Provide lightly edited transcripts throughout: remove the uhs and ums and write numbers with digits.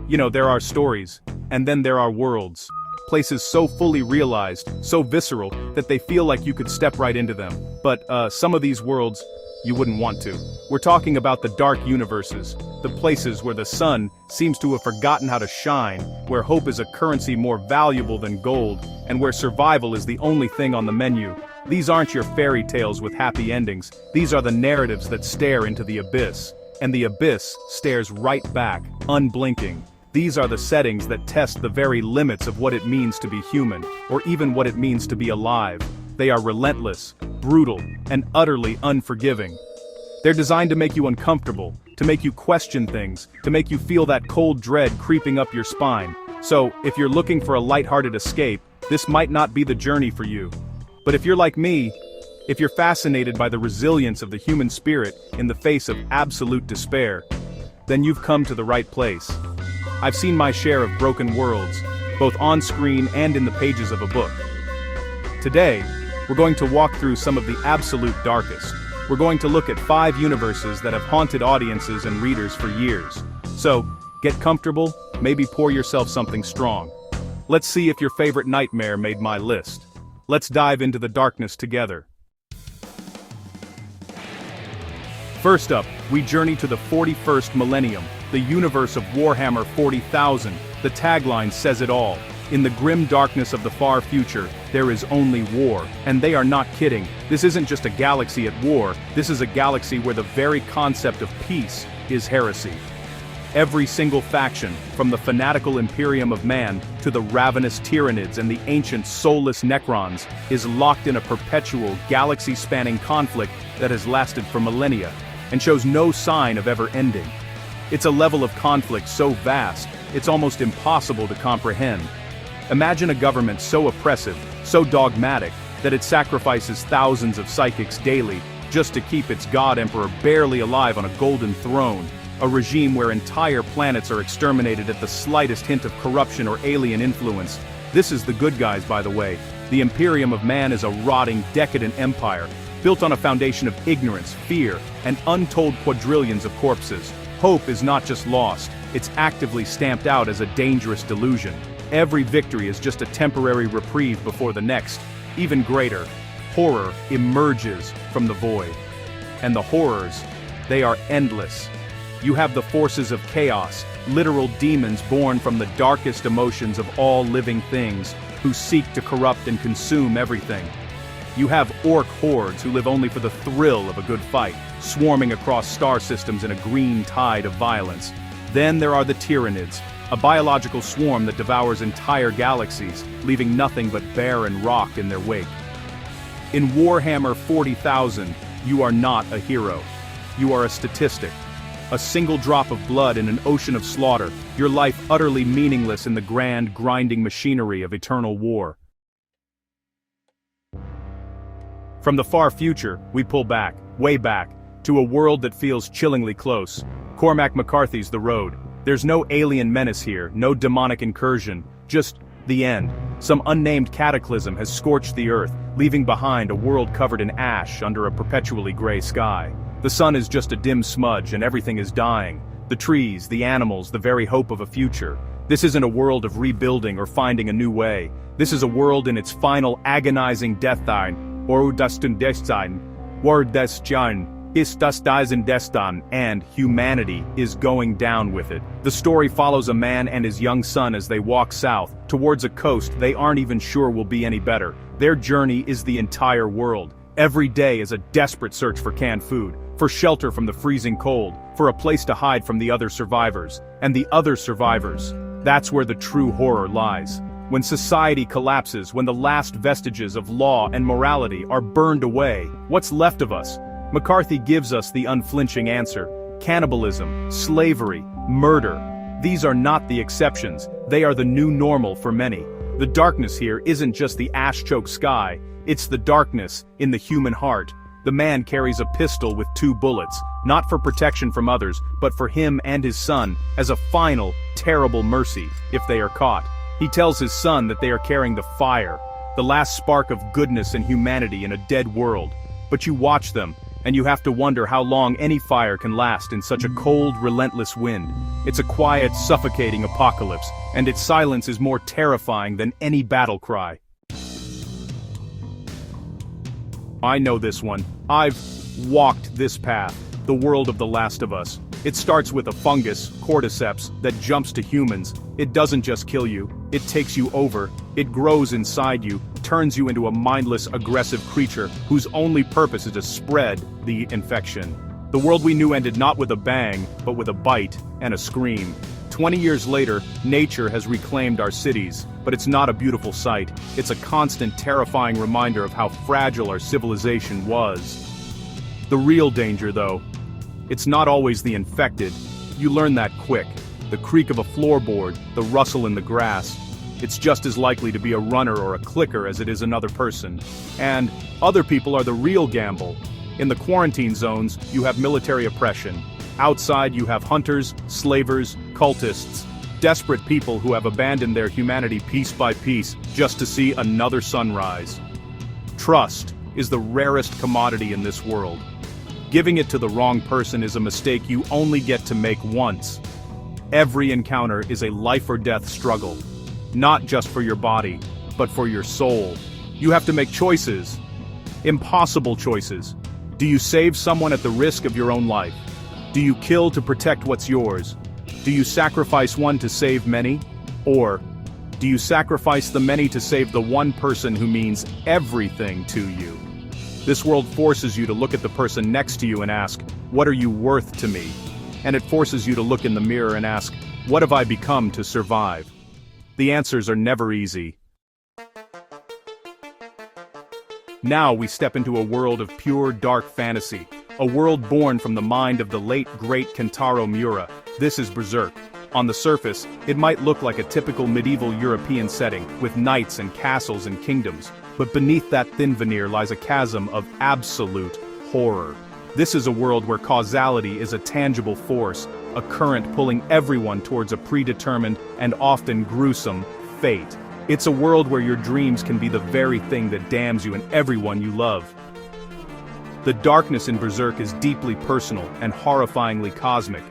There are stories, and then there are worlds. Places so fully realized, so visceral, that they feel like you could step right into them. But, some of these worlds, you wouldn't want to. We're talking about the dark universes, the places where the sun seems to have forgotten how to shine, where hope is a currency more valuable than gold, and where survival is the only thing on the menu. These aren't your fairy tales with happy endings, these are the narratives that stare into the abyss. And the abyss stares right back, unblinking. These are the settings that test the very limits of what it means to be human, or even what it means to be alive. They are relentless, brutal, and utterly unforgiving. They're designed to make you uncomfortable, to make you question things, to make you feel that cold dread creeping up your spine. So, if you're looking for a lighthearted escape, this might not be the journey for you. But if you're like me, if you're fascinated by the resilience of the human spirit in the face of absolute despair, then you've come to the right place. I've seen my share of broken worlds, both on screen and in the pages of a book. Today, we're going to walk through some of the absolute darkest. We're going to look at 5 universes that have haunted audiences and readers for years. So, get comfortable, maybe pour yourself something strong. Let's see if your favorite nightmare made my list. Let's dive into the darkness together. First up, we journey to the 41st millennium, the universe of Warhammer 40,000. The tagline says it all. In the grim darkness of the far future, there is only war. And they are not kidding. This isn't just a galaxy at war, this is a galaxy where the very concept of peace is heresy. Every single faction, from the fanatical Imperium of Man to the ravenous Tyranids and the ancient soulless Necrons, is locked in a perpetual, galaxy-spanning conflict that has lasted for millennia, and shows no sign of ever ending. It's a level of conflict so vast, it's almost impossible to comprehend. Imagine a government so oppressive, so dogmatic, that it sacrifices thousands of psychics daily just to keep its god emperor barely alive on a golden throne. A regime where entire planets are exterminated at the slightest hint of corruption or alien influence. This is the good guys, by the way. The Imperium of Man is a rotting, decadent empire, built on a foundation of ignorance, fear, and untold quadrillions of corpses. Hope is not just lost, it's actively stamped out as a dangerous delusion. Every victory is just a temporary reprieve before the next, even greater. Horror emerges from the void. And the horrors, they are endless. You have the forces of chaos, literal demons born from the darkest emotions of all living things, who seek to corrupt and consume everything. You have orc hordes who live only for the thrill of a good fight, swarming across star systems in a green tide of violence. Then there are the Tyranids, a biological swarm that devours entire galaxies, leaving nothing but barren rock in their wake. In Warhammer 40,000, you are not a hero. You are a statistic. A single drop of blood in an ocean of slaughter, your life utterly meaningless in the grand, grinding machinery of eternal war. From the far future, we pull back, way back, to a world that feels chillingly close. Cormac McCarthy's The Road. There's no alien menace here, no demonic incursion, just the end. Some unnamed cataclysm has scorched the earth, leaving behind a world covered in ash under a perpetually gray sky. The sun is just a dim smudge and everything is dying. The trees, the animals, the very hope of a future. This isn't a world of rebuilding or finding a new way. This is a world in its final agonizing deathline. And humanity is going down with it. The story follows a man and his young son as they walk south, towards a coast they aren't even sure will be any better. Their journey is the entire world. Every day is a desperate search for canned food, for shelter from the freezing cold, for a place to hide from the other survivors. And the other survivors, that's where the true horror lies. When society collapses, when the last vestiges of law and morality are burned away, what's left of us? McCarthy gives us the unflinching answer. Cannibalism, slavery, murder. These are not the exceptions, they are the new normal for many. The darkness here isn't just the ash-choked sky, it's the darkness in the human heart. The man carries a pistol with 2 bullets, not for protection from others, but for him and his son, as a final, terrible mercy, if they are caught. He tells his son that they are carrying the fire, the last spark of goodness and humanity in a dead world. But you watch them, and you have to wonder how long any fire can last in such a cold, relentless wind. It's a quiet, suffocating apocalypse, and its silence is more terrifying than any battle cry. I know this one. I've walked this path, the world of The Last of Us. It starts with a fungus, cordyceps, that jumps to humans. It doesn't just kill you, it takes you over, it grows inside you, turns you into a mindless, aggressive creature whose only purpose is to spread the infection. The world we knew ended not with a bang, but with a bite and a scream. 20 years later, nature has reclaimed our cities, but it's not a beautiful sight. It's a constant, terrifying reminder of how fragile our civilization was. The real danger, though, it's not always the infected. You learn that quick. The creak of a floorboard, the rustle in the grass. It's just as likely to be a runner or a clicker as it is another person. And other people are the real gamble. In the quarantine zones, you have military oppression. Outside you have hunters, slavers, cultists, desperate people who have abandoned their humanity piece by piece just to see another sunrise. Trust is the rarest commodity in this world. Giving it to the wrong person is a mistake you only get to make once. Every encounter is a life or death struggle. Not just for your body, but for your soul. You have to make choices. Impossible choices. Do you save someone at the risk of your own life? Do you kill to protect what's yours? Do you sacrifice one to save many? Or do you sacrifice the many to save the one person who means everything to you? This world forces you to look at the person next to you and ask, what are you worth to me? And it forces you to look in the mirror and ask, what have I become to survive? The answers are never easy. Now we step into a world of pure dark fantasy, a world born from the mind of the late great Kentaro Miura. This is Berserk. On the surface, it might look like a typical medieval European setting, with knights and castles and kingdoms, but beneath that thin veneer lies a chasm of absolute horror. This is a world where causality is a tangible force, a current pulling everyone towards a predetermined and often gruesome fate. It's a world where your dreams can be the very thing that damns you and everyone you love. The darkness in Berserk is deeply personal and horrifyingly cosmic.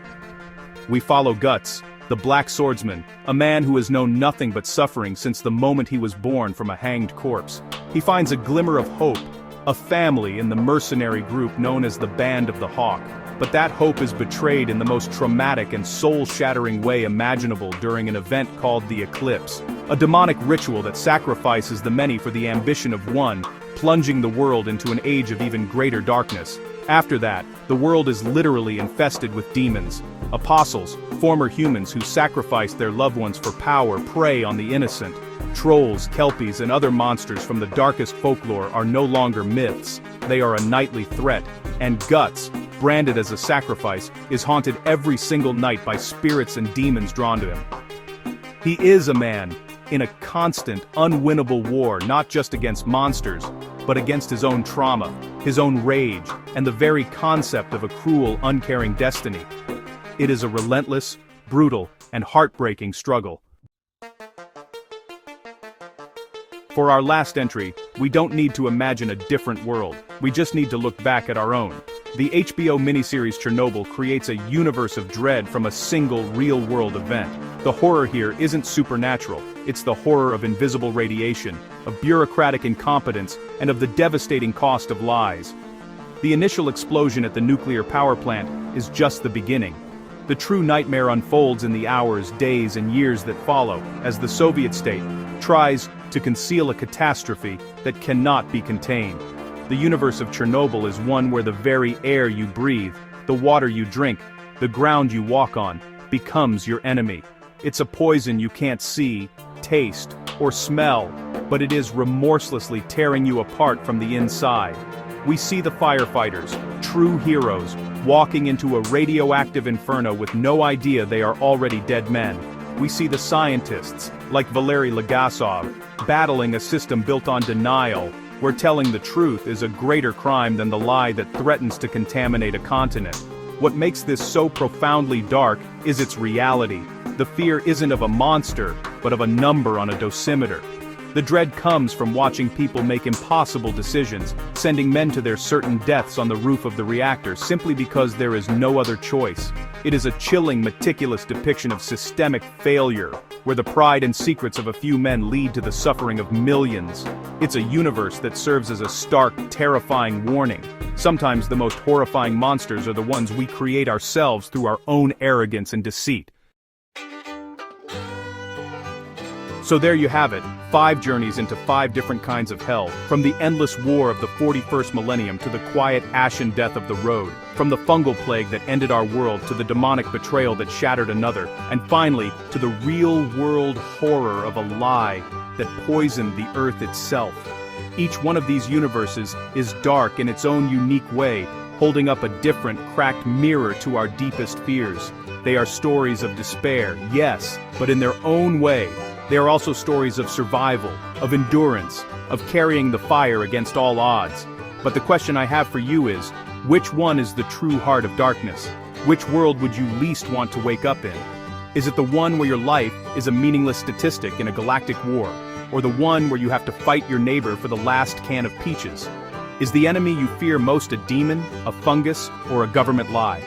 We follow Guts, the Black Swordsman, a man who has known nothing but suffering since the moment he was born from a hanged corpse. He finds a glimmer of hope, a family in the mercenary group known as the Band of the Hawk. But that hope is betrayed in the most traumatic and soul-shattering way imaginable during an event called the Eclipse, a demonic ritual that sacrifices the many for the ambition of one, plunging the world into an age of even greater darkness. After that, the world is literally infested with demons. Apostles, former humans who sacrificed their loved ones for power, prey on the innocent. Trolls, kelpies, and other monsters from the darkest folklore are no longer myths. They are a nightly threat, and Guts, branded as a sacrifice, is haunted every single night by spirits and demons drawn to him. He is a man in a constant, unwinnable war not just against monsters, but against his own trauma, his own rage, and the very concept of a cruel, uncaring destiny. It is a relentless, brutal, and heartbreaking struggle. For our last entry, we don't need to imagine a different world, we just need to look back at our own. The HBO miniseries Chernobyl creates a universe of dread from a single real-world event. The horror here isn't supernatural, it's the horror of invisible radiation, of bureaucratic incompetence, and of the devastating cost of lies. The initial explosion at the nuclear power plant is just the beginning. The true nightmare unfolds in the hours, days, and years that follow, as the Soviet state tries to conceal a catastrophe that cannot be contained. The universe of Chernobyl is one where the very air you breathe, the water you drink, the ground you walk on, becomes your enemy. It's a poison you can't see, taste, or smell, but it is remorselessly tearing you apart from the inside. We see the firefighters, true heroes, walking into a radioactive inferno with no idea they are already dead men. We see the scientists, like Valery Legasov, battling a system built on denial, where telling the truth is a greater crime than the lie that threatens to contaminate a continent. What makes this so profoundly dark is its reality. The fear isn't of a monster, but of a number on a dosimeter. The dread comes from watching people make impossible decisions, sending men to their certain deaths on the roof of the reactor simply because there is no other choice. It is a chilling, meticulous depiction of systemic failure, where the pride and secrets of a few men lead to the suffering of millions. It's a universe that serves as a stark, terrifying warning. Sometimes the most horrifying monsters are the ones we create ourselves through our own arrogance and deceit. So there you have it, 5 journeys into 5 different kinds of hell, from the endless war of the 41st millennium to the quiet ashen death of the road, from the fungal plague that ended our world to the demonic betrayal that shattered another, and finally, to the real-world horror of a lie that poisoned the earth itself. Each one of these universes is dark in its own unique way, holding up a different, cracked mirror to our deepest fears. They are stories of despair, yes, but in their own way. They are also stories of survival, of endurance, of carrying the fire against all odds. But the question I have for you is, which one is the true heart of darkness? Which world would you least want to wake up in? Is it the one where your life is a meaningless statistic in a galactic war? Or the one where you have to fight your neighbor for the last can of peaches? Is the enemy you fear most a demon, a fungus, or a government lie?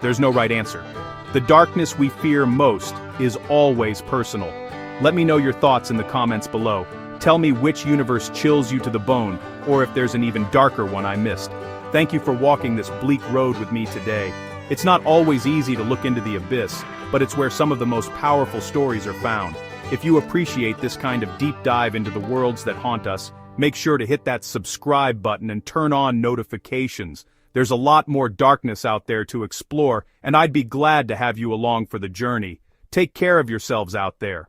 There's no right answer. The darkness we fear most is always personal. Let me know your thoughts in the comments below. Tell me which universe chills you to the bone, or if there's an even darker one I missed. Thank you for walking this bleak road with me today. It's not always easy to look into the abyss, but it's where some of the most powerful stories are found. If you appreciate this kind of deep dive into the worlds that haunt us, make sure to hit that subscribe button and turn on notifications. There's a lot more darkness out there to explore, and I'd be glad to have you along for the journey. Take care of yourselves out there.